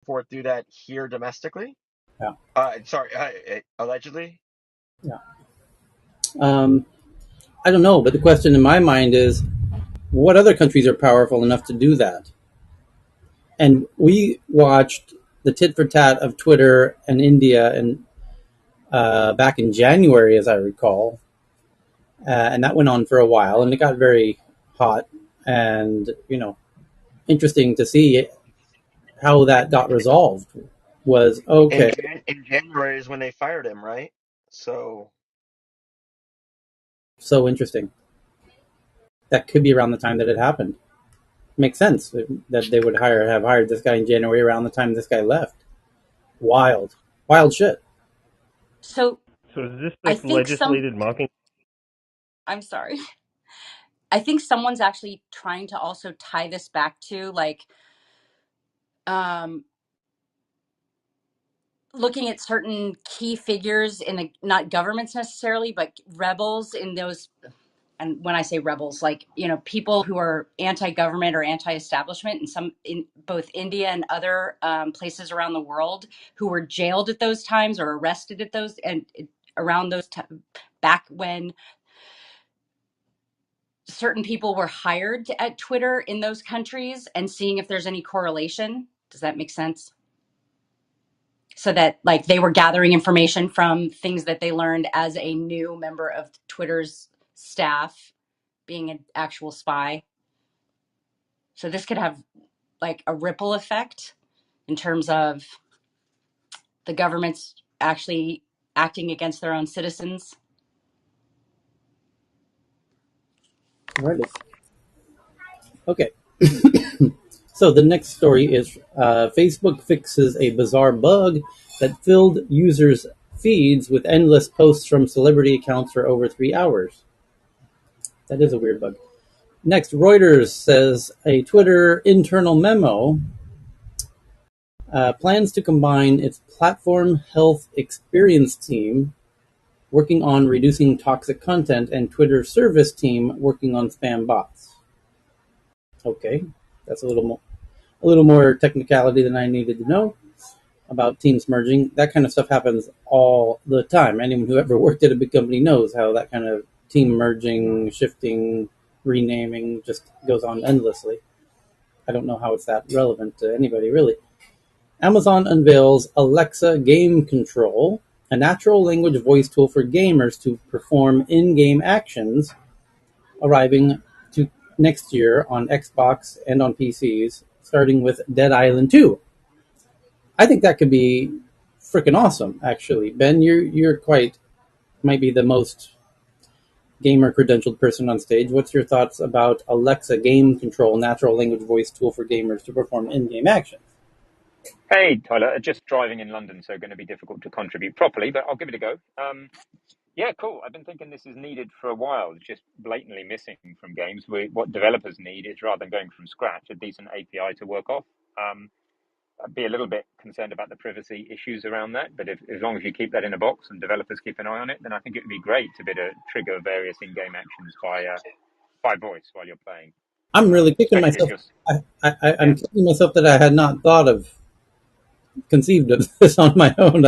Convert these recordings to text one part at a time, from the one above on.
for do that here domestically? Yeah, Sorry, allegedly. yeah. Um, I don't know, but the question in my mind is, what other countries are powerful enough to do that? And we watched the tit for tat of Twitter and India and back in January, as I recall, and that went on for a while, and it got very hot and interesting to see how that got resolved. Was okay, In January is when they fired him, right? So so interesting. That could be around the time that it happened. Makes sense that they would have hired this guy in January around the time this guy left. Wild, wild shit. So So is this I like think some. legislated mocking? I'm sorry. I think someone's actually trying to also tie this back to like um, looking at certain key figures in the not governments necessarily, but rebels in those. And when I say rebels, like people who are anti-government or anti-establishment, in some in both India and other places around the world, who were jailed at those times or arrested at those and around those back when certain people were hired at Twitter in those countries, and seeing if there's any correlation. Does that make sense? So that like they were gathering information from things that they learned as a new member of Twitter's staff being an actual spy. So this could have like a ripple effect in terms of the government's actually acting against their own citizens. Right. Okay. So the next story is Facebook fixes a bizarre bug that filled users' feeds with endless posts from celebrity accounts for over 3 hours. That is a weird bug. Next, Reuters says a Twitter internal memo plans to combine its platform health experience team working on reducing toxic content and Twitter service team working on spam bots. Okay, that's a little more technicality than I needed to know about teams merging. That kind of stuff happens all the time. Anyone who ever worked at a big company knows how that kind of team merging, shifting, renaming just goes on endlessly. I don't know how it's that relevant to anybody, really. Amazon unveils Alexa Game Control, a natural language voice tool for gamers to perform in-game actions, arriving to next year on Xbox and on PCs, starting with Dead Island 2. I think that could be freaking awesome, actually. Ben, you're quite might be the most gamer credentialed person on stage. What's your thoughts about Alexa Game Control, natural language voice tool for gamers to perform in-game actions? Hey, Tyler. Just driving in London, so going to be difficult to contribute properly, but I'll give it a go. Yeah, cool. I've been thinking this is needed for a while. It's just blatantly missing from games. What developers need is, rather than going from scratch, a decent API to work off. I'd be a little bit concerned about the privacy issues around that, but as long as you keep that in a box and developers keep an eye on it, then I think it would be great to be able to trigger various in-game actions by voice while you're playing. I'm really kicking Especially if myself. you're, I'm yeah. kicking myself that I had not thought of conceived of this on my own.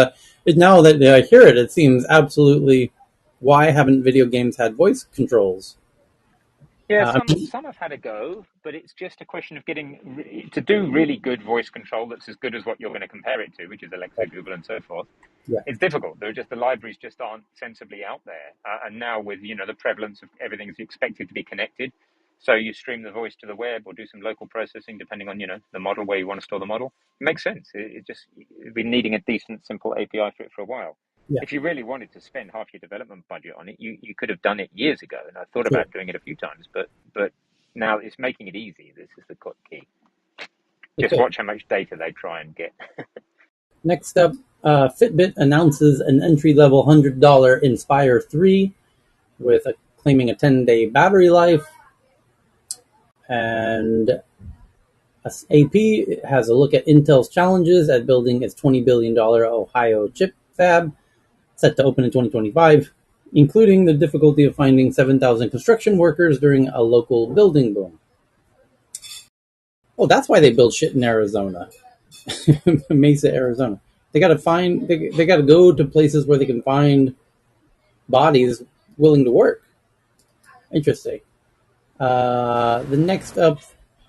Now that I hear it, it seems absolutely. Why haven't video games had voice controls? Yeah, I some mean, some have had a go, but it's just a question of getting to do really good voice control that's as good as what you're going to compare it to, which is Alexa, Google, and so forth. yeah, It's difficult. The libraries just aren't sensibly out there, and now with the prevalence of everything's expected to be connected, so you stream the voice to the web or do some local processing depending on the model where you want to store the model. It makes sense. It just you've been needing a decent, simple API for it for a while. yeah, If you really wanted to spend half your development budget on it, you could have done it years ago. And I thought sure. about doing it a few times, but now it's making it easy. This is the key. Just Okay. watch how much data they try and get. Next up, Fitbit announces an entry-level $100 Inspire 3 with claiming a 10-day battery life, and AP has a look at Intel's challenges at building its $20 billion Ohio chip fab, set to open in 2025, including the difficulty of finding 7,000 construction workers during a local building boom. Oh, that's why they build shit in Arizona. Mesa, Arizona. They got to find. They got to go to places where they can find bodies willing to work. Interesting. The next up,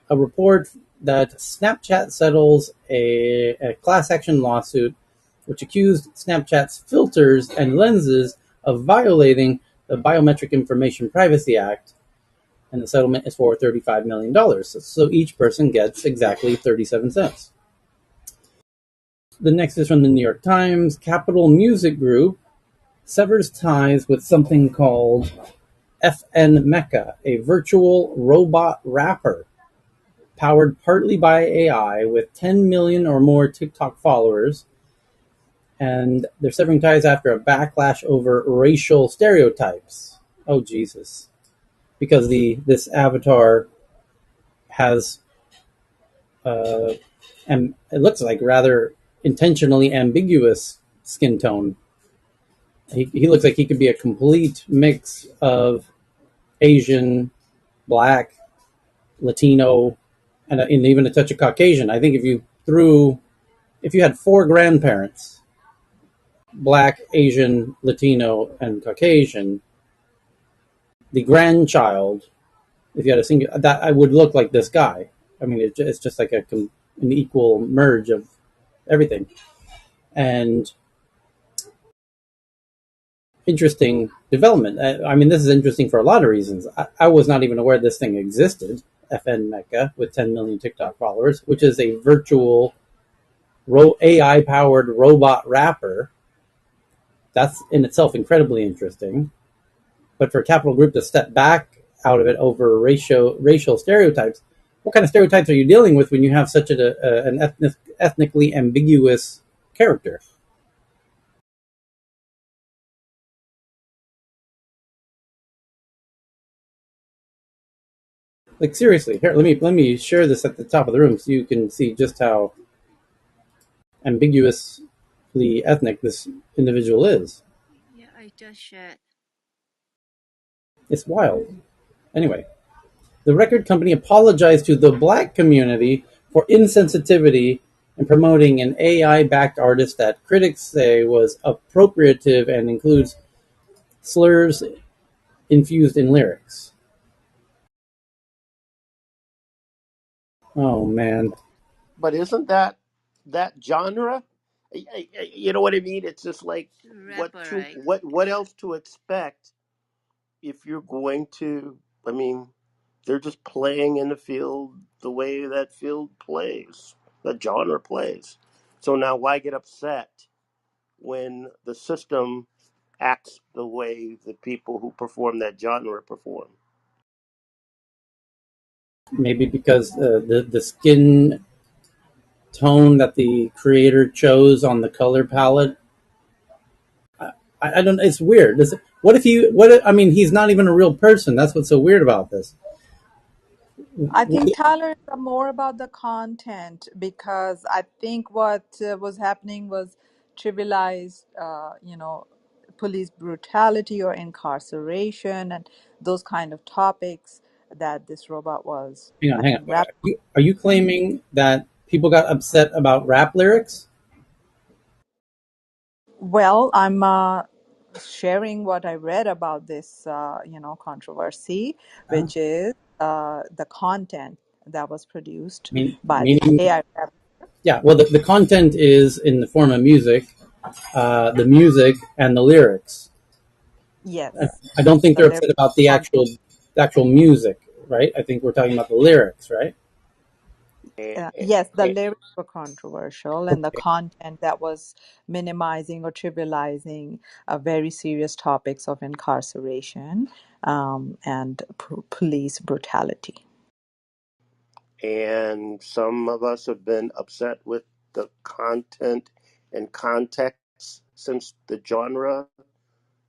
a report that Snapchat settles a class action lawsuit which accused Snapchat's filters and lenses of violating the Biometric Information Privacy Act, and the settlement is for $35 million. So each person gets exactly 37 cents. The next is from the New York Times. Capitol Music Group severs ties with something called FN Mecca, a virtual robot rapper powered partly by AI with 10 million or more TikTok followers. And they're severing ties after a backlash over racial stereotypes. Oh, Jesus. Because this avatar has, and it looks like rather intentionally ambiguous skin tone. He looks like he could be a complete mix of Asian, Black, Latino, and even a touch of Caucasian. I think if you had four grandparents, Black, Asian, Latino, and Caucasian, the grandchild, if you had a single, that I would look like this guy. I mean, it's just like an equal merge of everything. And interesting development. I mean, this is interesting for a lot of reasons. I was not even aware this thing existed. FN Mecca with 10 million TikTok followers, which is a virtual AI powered robot rapper. That's in itself incredibly interesting. But for Capital Group to step back out of it over racial stereotypes, what kind of stereotypes are you dealing with when you have such an ethnically ambiguous character? Like seriously, here let me share this at the top of the room so you can see just how ambiguously ethnic this individual is. Yeah, I just shared. It's wild. Anyway, the record company apologized to the black community for insensitivity in promoting an AI-backed artist that critics say was appropriative and includes slurs infused in lyrics. Oh man. But isn't that genre? You know what I mean? It's just like Rapper, right? what else to expect if you're going to? I mean, they're just playing in the field the way that field plays, that genre plays. So now why get upset when the system acts the way the people who perform that genre perform? Maybe because the skin tone that the creator chose on the color palette. I don't. It's weird. What if he? What? I mean, he's not even a real person. That's what's so weird about this. I think Tyler is more about the content because I think what was happening was trivialized, police brutality or incarceration and those kind of topics that this robot was, Hang on, I hang on. think, rap. Are you claiming that people got upset about rap lyrics? Well, I'm sharing what I read about this, controversy, Uh, which is the content that was produced by this Meaning, AI rap. yeah. Well, the content is in the form of music, the music and the lyrics. Yes, I don't think the they're lyric upset about the content. actual music, right? I think we're talking about the lyrics, right? And, Yes, the and, lyrics were controversial, and the Okay. content that was minimizing or trivializing very serious topics of incarceration and police brutality. and some of us have been upset with the content and context since the genre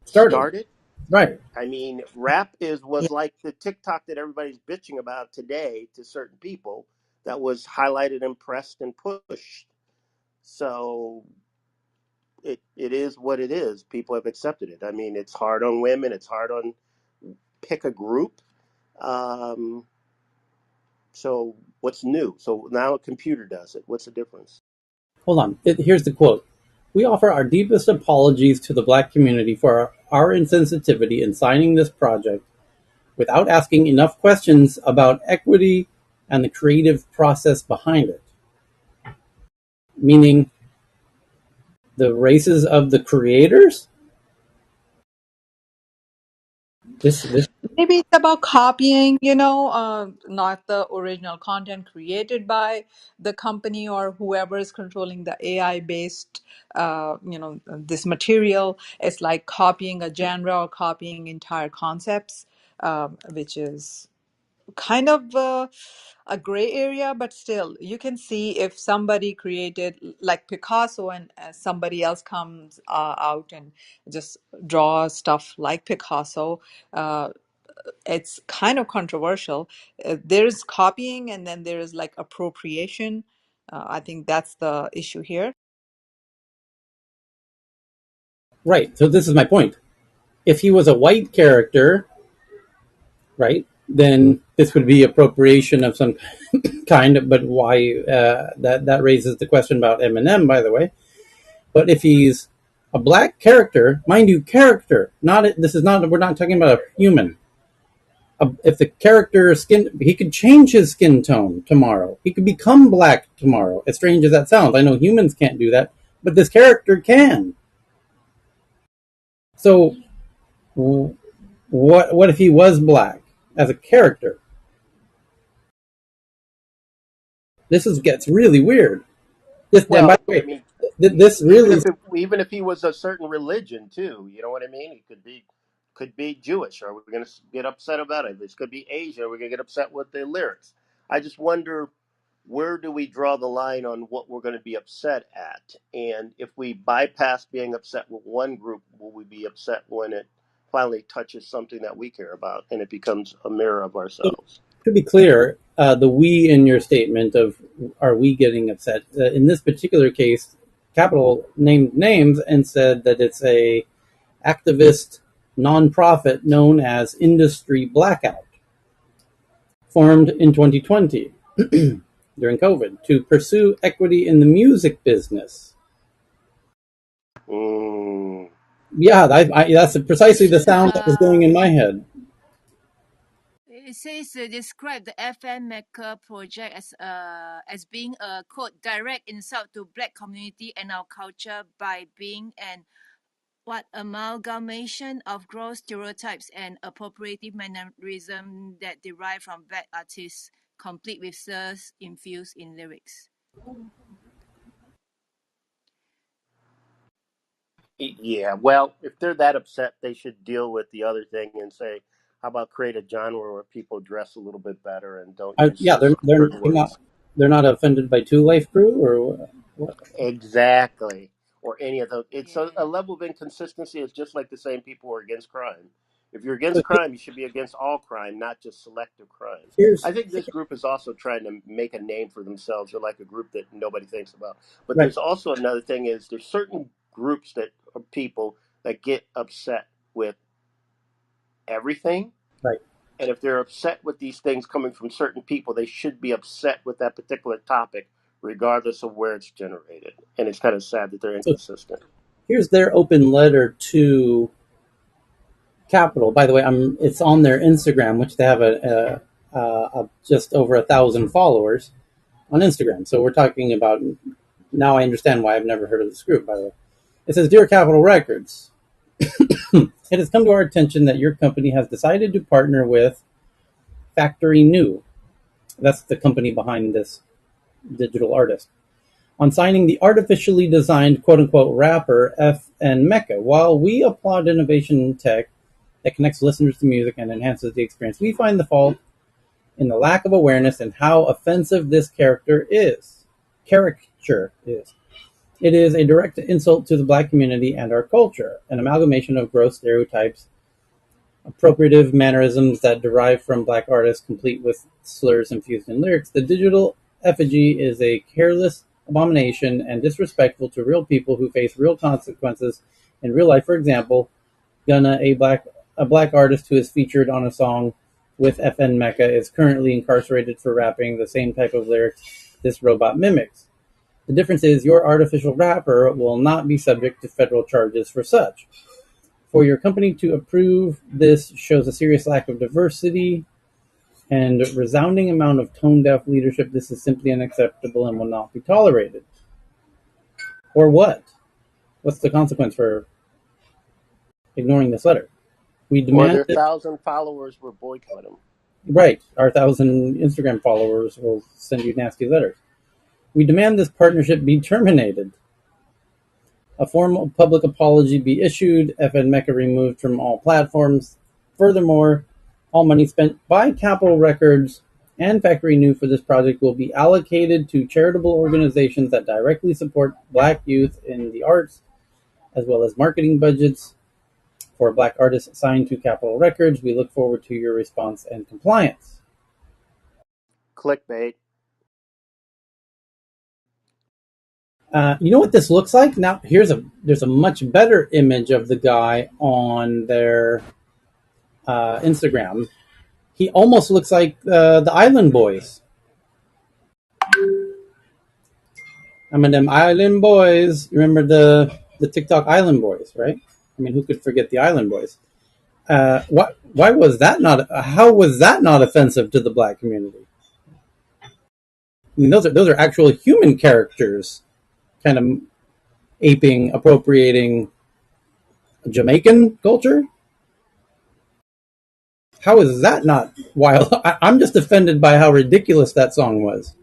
Started, started. right? I mean, rap is Yeah. was like the TikTok that everybody's bitching about today to certain people that was highlighted and pressed and pushed. So it is what it is. People have accepted it. I mean, it's hard on women. It's hard on pick a group. Um, so what's new? So now a computer does it. What's the difference? Hold on. Here's the quote. We offer our deepest apologies to the Black community for our insensitivity in signing this project without asking enough questions about equity and the creative process behind it. Meaning the races of the creators? This Maybe it's about copying, not the original content created by the company or whoever is controlling the AI based, this material. It's like copying a genre or copying entire concepts, which is kind of a gray area, but still, you can see if somebody created like Picasso and somebody else comes out and just draw stuff like Picasso. It's kind of controversial. There's copying and then there's like appropriation. I think that's the issue here. right. So this is my point. If he was a white character, right, then this would be appropriation of some kind. But why? That raises the question about Eminem, by the way. But if he's a black character, mind you, character, not this is not. We're not talking about a human. If the character skin, he could change his skin tone tomorrow. He could become black tomorrow. As strange as that sounds, I know humans can't do that, but this character can. So, what if he was black as a character? Gets really weird. And by Well, the I way, mean, this really even if he was a certain religion too, you know what I mean? He could be Jewish. Are we going to get upset about it? This could be Asian. Are we going to get upset with the lyrics? I just wonder, where do we draw the line on what we're going to be upset at? And if we bypass being upset with one group, will we be upset when it finally touches something that we care about and it becomes a mirror of ourselves? to be clear, the we in your statement of are we getting upset? In this particular case, Capital named names and said that it's a activist nonprofit known as Industry Blackout, formed in 2020 during COVID to pursue equity in the music business. Mm. Yeah, that's precisely the sound that was going in my head. It says describe the FN Maker project as being a quote direct insult to Black community and our culture by being an what amalgamation of gross stereotypes and appropriative mannerism that derive from Black artists, complete with slurs infused in lyrics. Yeah, well, if they're that upset, they should deal with the other thing and say, how about create a genre where people dress a little bit better and don't use Yeah, certain words? they're not offended by Two Life Crew or what? Exactly. Or any of those. It's a Yeah. level of inconsistency. It's just like the same people who are against crime. If you're against So crime, you should be against all crime, not just selective crimes. here's I think this group is also trying to make a name for themselves. They're like a group that nobody thinks about. But right, there's also another thing is there's certain groups that are people that get upset with everything. right. And if they're upset with these things coming from certain people, they should be upset with that particular topic, regardless of where it's generated. And it's kind of sad that they're So inconsistent. here's their open letter to Capital. By the way, it's on their Instagram, which they have a just over 1,000 followers on Instagram. So we're talking about now. I understand why I've never heard of this group. By the way, it says, "Dear Capital Records, it has come to our attention that your company has decided to partner with Factory New. That's the company behind this digital artist. On signing the artificially designed quote-unquote rapper FN Mecca. While we applaud innovation in tech that connects listeners to music and enhances the experience, we find the fault in the lack of awareness and how offensive this character is. Caricature is. It is a direct insult to the Black community and our culture, an amalgamation of gross stereotypes, appropriative mannerisms that derive from Black artists, complete with slurs infused in lyrics. The digital effigy is a careless abomination and disrespectful to real people who face real consequences in real life. For example, Gunna, a black artist who is featured on a song with FN Mecca, is currently incarcerated for rapping the same type of lyrics this robot mimics. The difference is your artificial wrapper will not be subject to federal charges for such. For your company to approve this shows a serious lack of diversity and resounding amount of tone-deaf leadership. This is simply unacceptable and will not be tolerated. Or what? What's the consequence for ignoring this letter? We Or demand their that, 1,000 followers will boycott him. right, our 1,000 Instagram followers will send you nasty letters. We demand this partnership be terminated. A formal public apology be issued, FN Mecca removed from all platforms. Furthermore, all money spent by Capitol Records and Factory New for this project will be allocated to charitable organizations that directly support Black youth in the arts, as well as marketing budgets for Black artists signed to Capitol Records. We look forward to your response and compliance. Clickbait. You know what this looks like? Now, there's a much better image of the guy on their Instagram. He almost looks like the Island Boys. I mean, them Island Boys. You remember the TikTok Island Boys, right? I mean, who could forget the Island Boys? Why was that not? How was that not offensive to the Black community? I mean, those are actual human characters, kind of aping, appropriating Jamaican culture. How is that not wild? I'm just offended by how ridiculous that song was.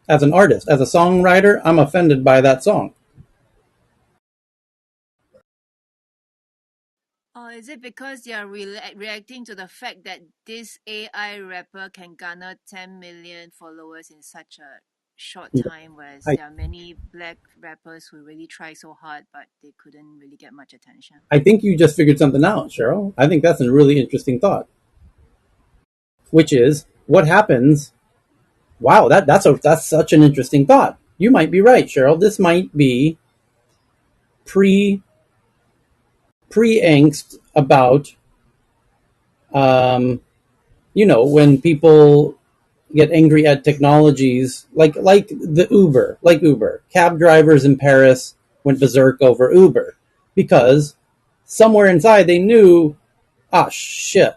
As an artist, as a songwriter, I'm offended by that song. Or is it because they are reacting to the fact that this AI rapper can garner 10 million followers in such a short time, whereas I, there are many black rappers who really try so hard but they couldn't really get much attention? I think you just figured something out, Cheryl. I think that's a really interesting thought, which is what happens. Wow, that's such an interesting thought. You might be right, Cheryl. This might be pre angst about um, when people get angry at technologies like the Uber cab drivers in Paris went berserk over Uber because somewhere inside they knew, ah, shit,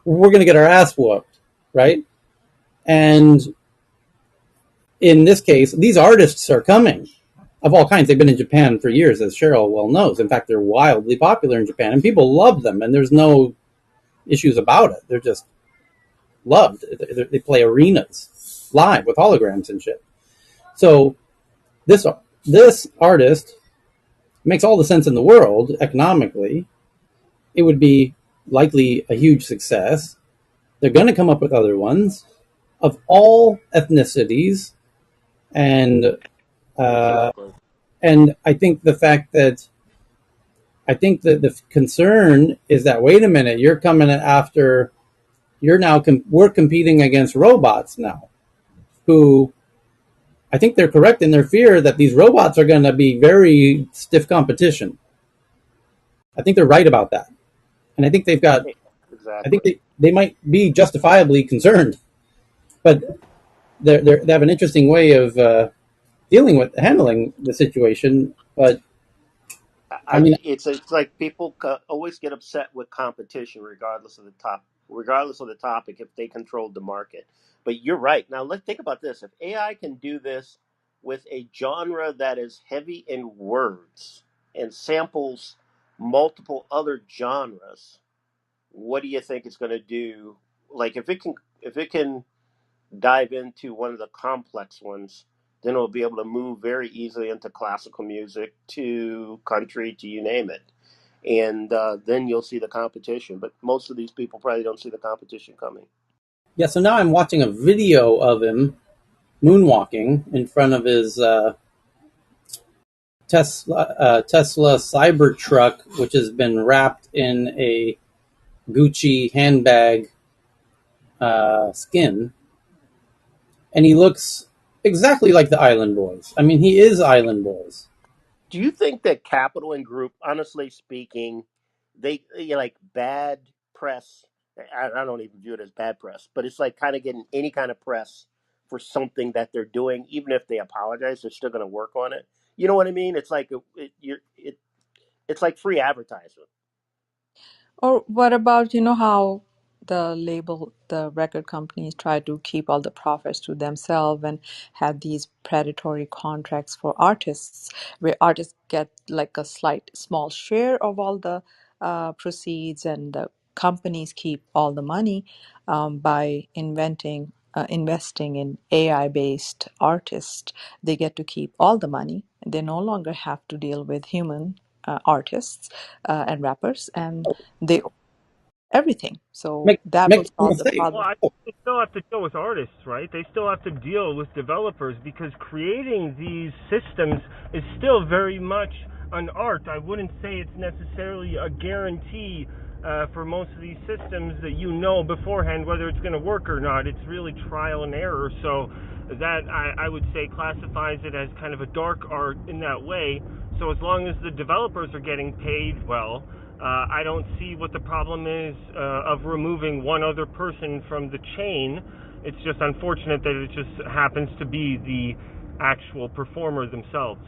we're gonna get our ass whooped, right? And in this case, these artists are coming of all kinds. They've been in Japan for years, as Cheryl well knows. In fact, they're wildly popular in Japan, and people love them, and there's no issues about it. They're just loved. They play arenas live with holograms and shit. So this artist makes all the sense in the world economically. It would be likely a huge success. They're going to come up with other ones of all ethnicities, and uh, Exactly. and I think that the concern is that, wait a minute, you're coming after, we're competing against robots now, who I think they're correct in their fear that these robots are going to be very stiff competition. I think they're right about that. And I think I think Exactly. they might be justifiably concerned, but they have an interesting way of handling the situation. But I mean, It's like people always get upset with competition, regardless of the topic, if they control the market. But you're right. Now let's think about this: if AI can do this with a genre that is heavy in words and samples multiple other genres, what do you think it's going to do? Like if it can dive into one of the complex ones, then it'll be able to move very easily into classical music to country to you name it. And then you'll see the competition. But most of these people probably don't see the competition coming. yeah. So now I'm watching a video of him moonwalking in front of his Tesla Cybertruck, which has been wrapped in a Gucci handbag skin, and he looks exactly like the Island Boys. I mean, he is Island Boys. Do you think that Capital and Group, honestly speaking, like bad press? I don't even view it as bad press, but it's like kind of getting any kind of press for something that they're doing. Even if they apologize, they're still going to work on it. You know what I mean? It's like it's like free advertisement. Or what about, how the record companies try to keep all the profits to themselves and have these predatory contracts for artists, where artists get like a slight small share of all the proceeds, and the companies keep all the money by investing in AI-based artists. They get to keep all the money. They no longer have to deal with human artists and rappers, and they own everything. So Make that will make no solve the mistake. Well, problem. I they still have to deal with artists, right? They still have to deal with developers because creating these systems is still very much an art. I wouldn't say it's necessarily a guarantee for most of these systems that you know beforehand whether it's going to work or not. It's really trial and error. So that I would say classifies it as kind of a dark art in that way. So as long as the developers are getting paid well, I don't see what the problem is of removing one other person from the chain. It's just unfortunate that it just happens to be the actual performer themselves.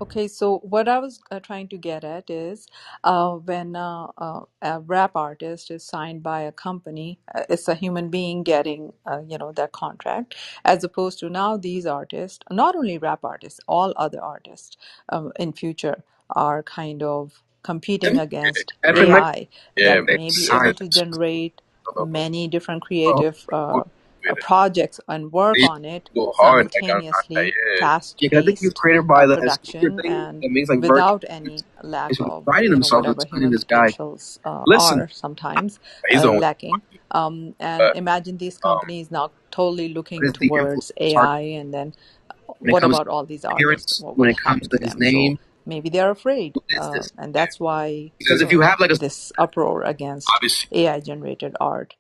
Okay, so what I was trying to get at is when a rap artist is signed by a company, it's a human being getting, their contract, as opposed to now these artists, not only rap artists, all other artists in future are kind of competing against AI that may be able to generate many different creative projects and work on it simultaneously, fast-paced production, and without any lack of whatever human potentials are sometimes lacking. And imagine these companies now totally looking towards AI, and then what about all these artists? What will happen to them? So maybe they're afraid, and that's why this uproar against AI generated art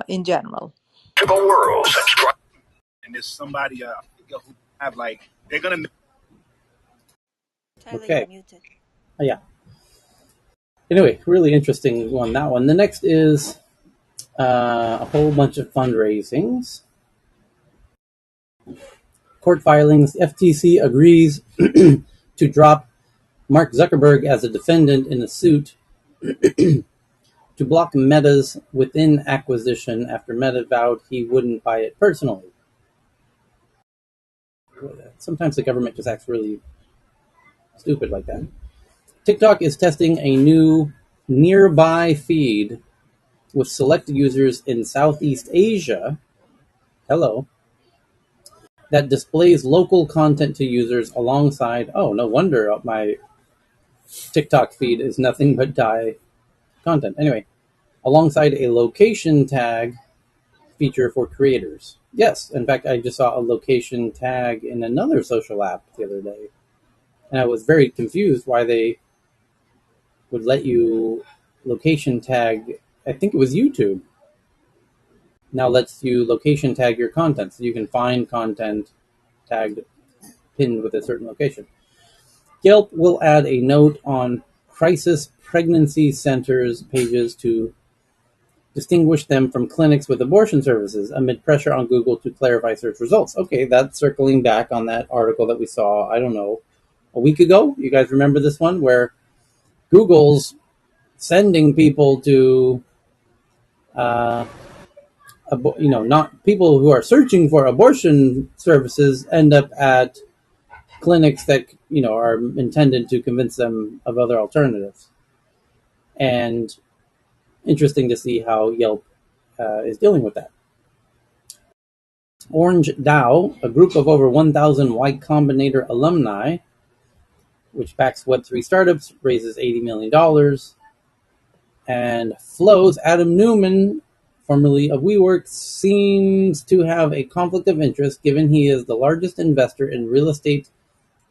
in general. To the world. And there's somebody who have like they're gonna. Tyler, you're Okay. muted. Yeah. Anyway, really interesting one. That one. The next is a whole bunch of fundraisings, court filings. FTC agrees to drop Mark Zuckerberg as a defendant in a suit to block Meta's Within acquisition after Meta vowed he wouldn't buy it personally. Sometimes the government just acts really stupid like that. TikTok is testing a new nearby feed with select users in Southeast Asia. Hello. That displays local content to users alongside. Oh, no wonder my TikTok feed is nothing but Thai content. Anyway, alongside a location tag feature for creators. Yes, in fact, I just saw a location tag in another social app the other day, and I was very confused why they would let you location tag. I think it was YouTube. Now lets you location tag your content, so you can find content tagged pinned with a certain location. Yelp will add a note on crisis pregnancy centers pages to distinguish them from clinics with abortion services amid pressure on Google to clarify search results. Okay, that's circling back on that article that we saw, I don't know, a week ago. You guys remember this one where Google's sending people to, not people who are searching for abortion services end up at clinics that, are intended to convince them of other alternatives. And interesting to see how Yelp is dealing with that. Orange DAO, a group of over 1,000 Y Combinator alumni, which backs Web3 startups, raises $80 million. And Flow's Adam Newman, formerly of WeWork, seems to have a conflict of interest given he is the largest investor in real estate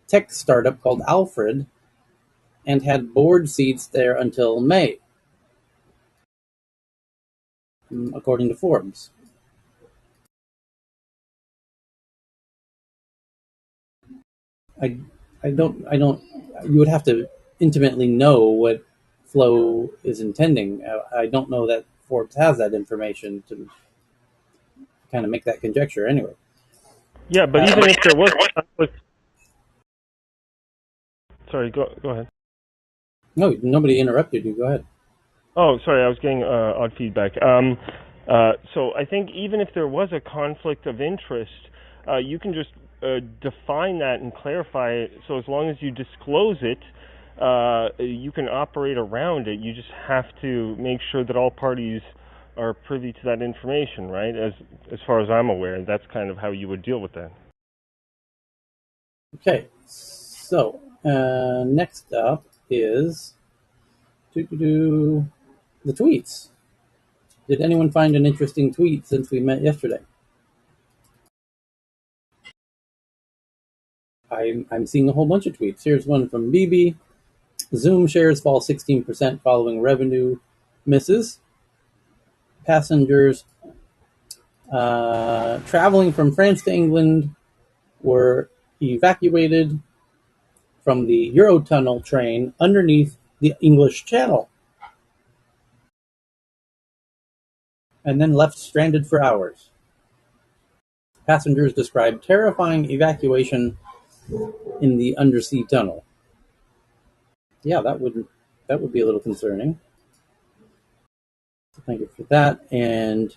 tech startup called Alfred and had board seats there until May, according to Forbes. I, I don't. You would have to intimately know what Flow is intending. I don't know that Forbes has that information to kind of make that conjecture. Anyway, Yeah, but even if there was conflict, sorry, go ahead. No, nobody interrupted you. Go ahead. Oh, sorry, I was getting odd feedback. So I think even if there was a conflict of interest, you can just define that and clarify it. So as long as you disclose it, you can operate around it. You just have to make sure that all parties are privy to that information, right? As far as I'm aware, that's kind of how you would deal with that. Okay, so next up is the tweets. Did anyone find an interesting tweet since we met yesterday? I'm seeing a whole bunch of tweets. Here's one from BB. Zoom shares fall 16% following revenue misses. Passengers traveling from France to England were evacuated from the Eurotunnel train underneath the English Channel and then left stranded for hours. Passengers described terrifying evacuation in the undersea tunnel. Yeah, that would be a little concerning. So thank you for that. And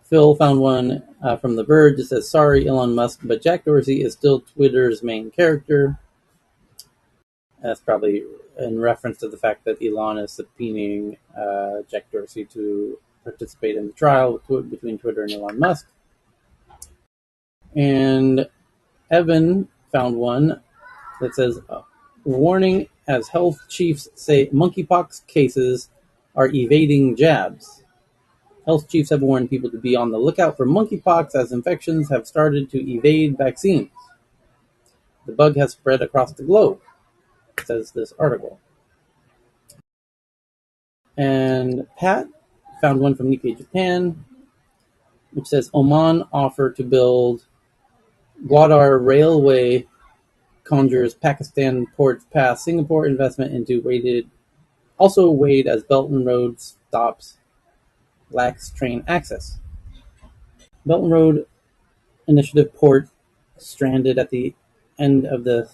Phil found one from The Verge that says, "Sorry, Elon Musk, but Jack Dorsey is still Twitter's main character." That's probably in reference to the fact that Elon is subpoenaing Jack Dorsey to participate in the trial between Twitter and Elon Musk. And Evan found one that says, "Warning as health chiefs say monkeypox cases are evading jabs. Health chiefs have warned people to be on the lookout for monkeypox as infections have started to evade vaccines. The bug has spread across the globe," says this article. And Pat found one from Nikkei Japan, which says Oman offer to build Gwadar Railway conjures Pakistan ports past Singapore investment into also weighed as Belt and Road stops lacks train access. Belt and Road Initiative port stranded at the end of the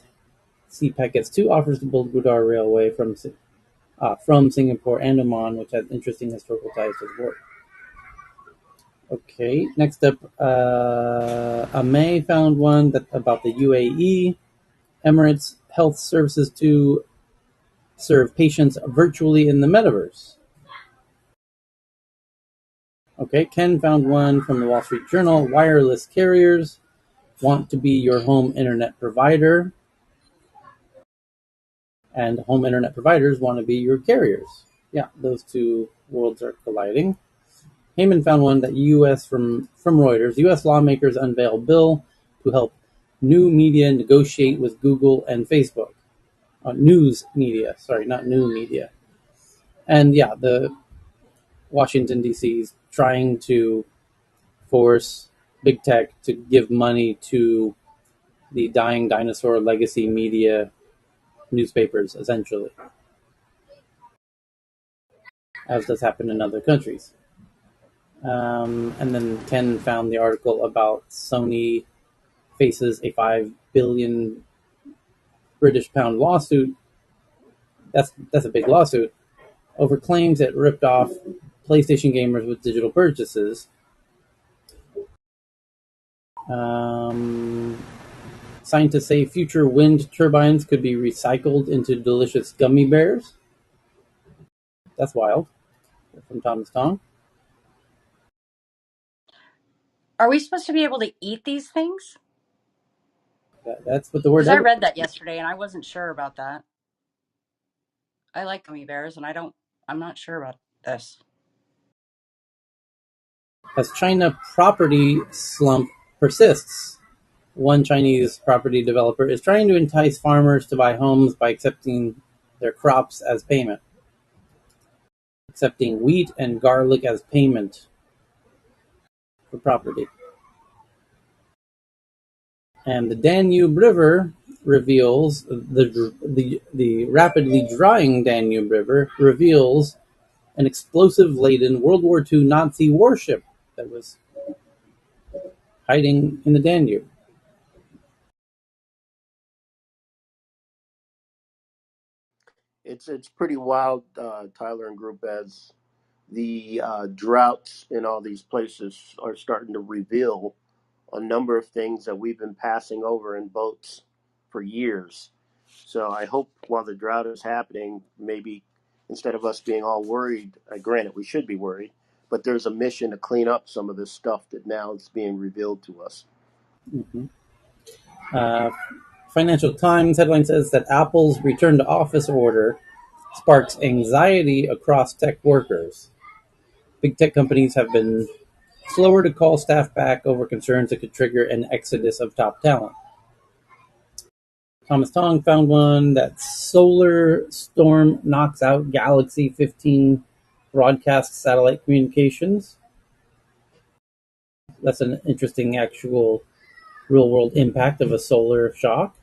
CPEC gets two offers to build Gwadar Railway from Singapore and Oman, which has interesting historical ties to the port. Okay, next up, Amay found one about the UAE. Emirates Health Services to serve patients virtually in the metaverse. Okay, Ken found one from the Wall Street Journal. Wireless carriers want to be your home internet provider, and home internet providers want to be your carriers. Yeah, those two worlds are colliding. Heyman found one that U.S. from Reuters. U.S. lawmakers unveil bill to help new media negotiate with Google and Facebook. News media, sorry, not new media. And yeah, the Washington, D.C. is trying to force big tech to give money to the dying dinosaur legacy media newspapers, essentially, as does happen in other countries. And then Ken found the article about Sony faces a $5 billion British pound lawsuit. That's a big lawsuit over claims it ripped off PlayStation gamers with digital purchases. Scientists say future wind turbines could be recycled into delicious gummy bears. That's wild. From Thomas Tong. Are we supposed to be able to eat these things? That's what the word Because I ever read that yesterday and I wasn't sure about that. I like gummy bears and I'm not sure about this. as China property slump persists. One Chinese property developer is trying to entice farmers to buy homes by accepting their crops as payment. Accepting wheat and garlic as payment for property. And the Danube River reveals the rapidly drying Danube River reveals an explosive-laden World War II Nazi warship that was hiding in the Danube. It's pretty wild, Tyler and group, as the droughts in all these places are starting to reveal a number of things that we've been passing over in boats for years. So I hope while the drought is happening, maybe instead of us being all worried, granted we should be worried, but there's a mission to clean up some of this stuff that now is being revealed to us. Mm-hmm. Financial Times headline says that Apple's return to office order sparks anxiety across tech workers. Big tech companies have been slower to call staff back over concerns that could trigger an exodus of top talent. Thomas Tong found one that solar storm knocks out Galaxy 15 broadcast satellite communications. That's an interesting actual real world impact of a solar shock.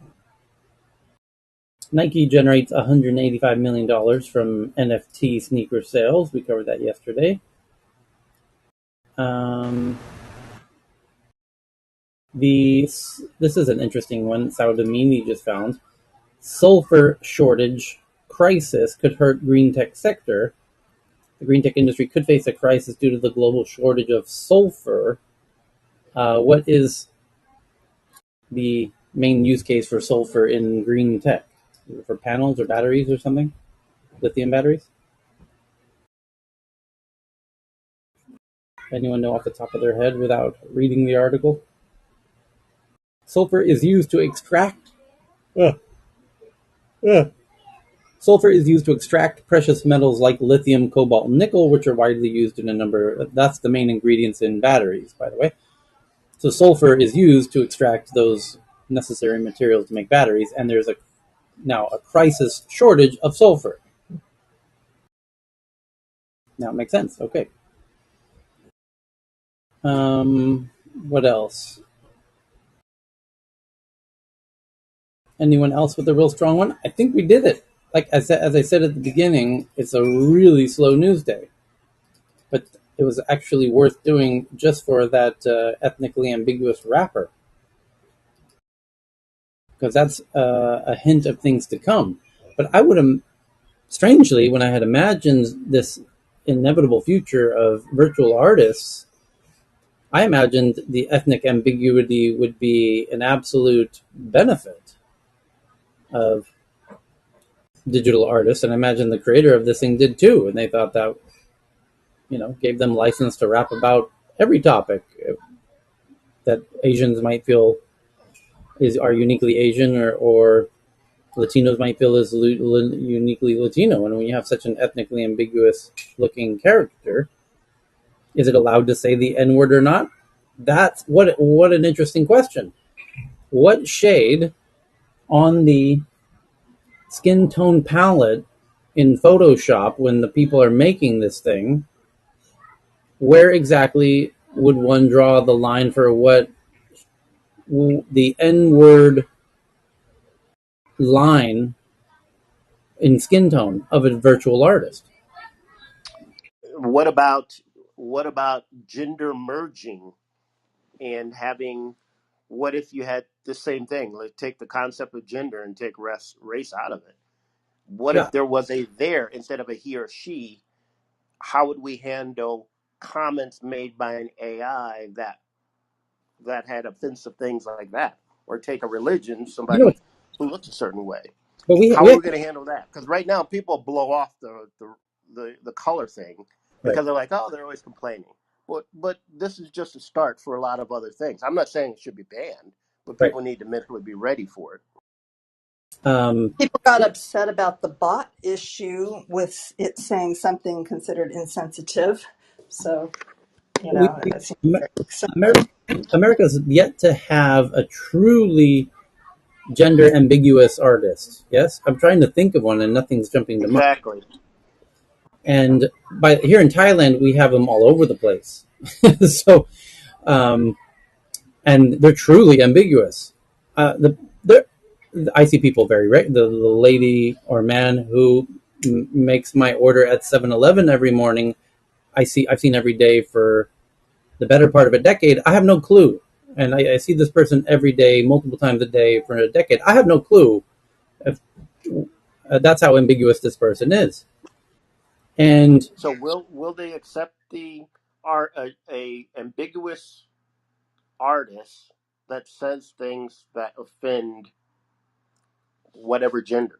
Nike generates $185 million from NFT sneaker sales. We covered that yesterday. This is an interesting one. Saudamini just found. Sulfur shortage crisis could hurt green tech sector. The green tech industry could face a crisis due to the global shortage of sulfur. What is the main use case for sulfur in green tech? For panels or batteries or something? Lithium batteries? Anyone know off the top of their head without reading the article? Sulfur is used to extract. Uh, uh, Sulfur is used to extract precious metals like lithium, cobalt, and nickel, which are widely used in a number. That's the main ingredients in batteries, by the way. So sulfur is used to extract those necessary materials to make batteries, and there's now a crisis shortage of sulfur. Now it makes sense. Okay. What else? Anyone else with a real strong one? I think we did it. Like as I said at the beginning, it's a really slow news day, but it was actually worth doing just for that ethnically ambiguous wrapper, because that's a hint of things to come. But I would have, strangely, when I had imagined this inevitable future of virtual artists, I imagined the ethnic ambiguity would be an absolute benefit of digital artists, and I imagine the creator of this thing did too, and they thought that, gave them license to rap about every topic that Asians might feel are uniquely Asian, or Latinos might feel is uniquely Latino. And when you have such an ethnically ambiguous looking character, is it allowed to say the N word or not? That's what an interesting question. What shade on the skin tone palette in Photoshop, when the people are making this thing, where exactly would one draw the line for what the N-word line in skin tone of a virtual artist? What about gender merging and having? What if you had the same thing? Like, take the concept of gender and take race out of it. What Yeah, if there was a there instead of a he or she? How would we handle comments made by an AI that had offensive things like that? Or take a religion, somebody it's, who looks a certain way. but How we are have we going to handle that? Because right now people blow off the color thing right, because they're like, oh, they're always complaining. But this is just a start for a lot of other things. I'm not saying it should be banned, but right. people need to mentally be ready for it. People got upset about the bot issue with it saying something considered insensitive. So, We, that seems very America, similar. America's yet to have a truly gender ambiguous artist. Yes, I'm trying to think of one, and nothing's jumping to mind. Exactly. And by here in Thailand, we have them all over the place. So, um, and they're truly ambiguous. The I see people very the lady or man who makes my order at 7-Eleven every morning. I've seen every day for the better part of a decade. I have no clue, and I see this person every day, multiple times a day for a decade. I have no clue if That's how ambiguous this person is. And So will they accept the art a ambiguous artist that says things that offend whatever gender?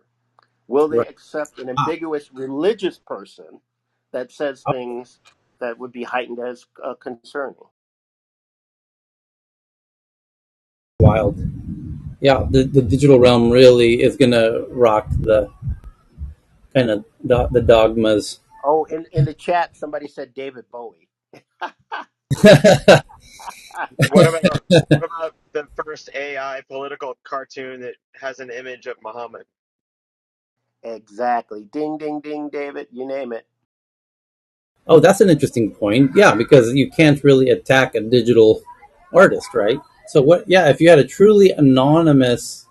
Will they right, accept an ambiguous religious person that says up things that would be heightened as concerning? wild. Yeah, the digital realm really is gonna rock the kind of the dogmas. Oh, in the chat, somebody said David Bowie. What about the first AI political cartoon that has an image of Muhammad? Exactly. Ding, ding, ding, David. You name it. Oh, that's an interesting point. Yeah, because you can't really attack a digital artist, right? So what? Yeah, if you had a truly anonymous,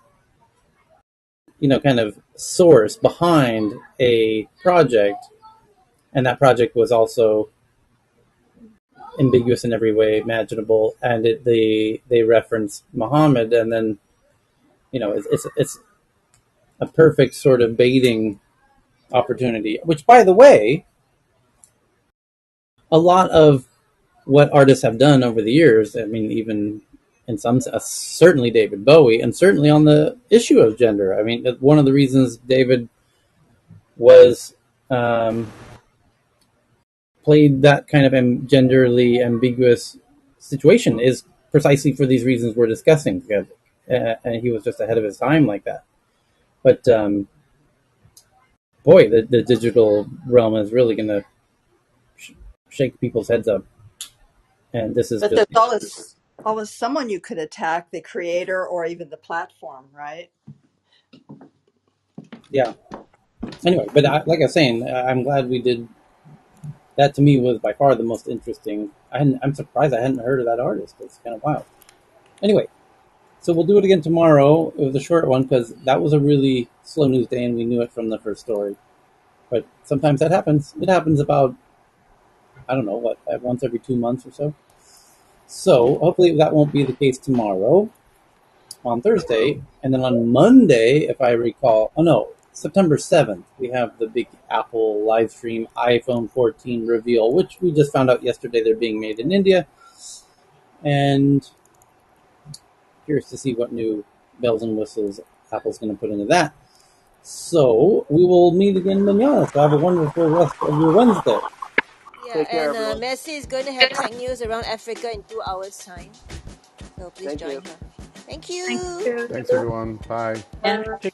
kind of source behind a project, and that project was also ambiguous in every way imaginable, and they reference Muhammad, and then it's a perfect sort of baiting opportunity. Which, by the way, a lot of what artists have done over the years. I mean, even in some, certainly David Bowie, and certainly on the issue of gender. I mean, one of the reasons David was played that kind of genderly ambiguous situation is precisely for these reasons we're discussing. And he was just ahead of his time like that. But boy, the digital realm is really going to shake people's heads up. And this is But just, there's always someone you could attack, the creator or even the platform, right? yeah. Anyway, but like I was saying, I'm glad we did. That to me was by far the most interesting. I'm surprised I hadn't heard of that artist. It's kind of wild. Anyway, so we'll do it again tomorrow. It was a short one because that was a really slow news day, and we knew it from the first story. But sometimes that happens. It happens about, I don't know, once every 2 months or so. So hopefully that won't be the case tomorrow on Thursday. And then on Monday, if I recall, oh no, September 7th, we have the big Apple live stream iPhone 14 reveal, which we just found out yesterday they're being made in India. And curious to see what new bells and whistles Apple's going to put into that. So we will meet again manana. So have a wonderful rest of your Wednesday. Yeah, Take care, and everyone. Messi is going to have tech news around Africa in 2 hours' time. So please Thank join you. her. Thank Thank you. you. Thanks, everyone. Bye. And Bye.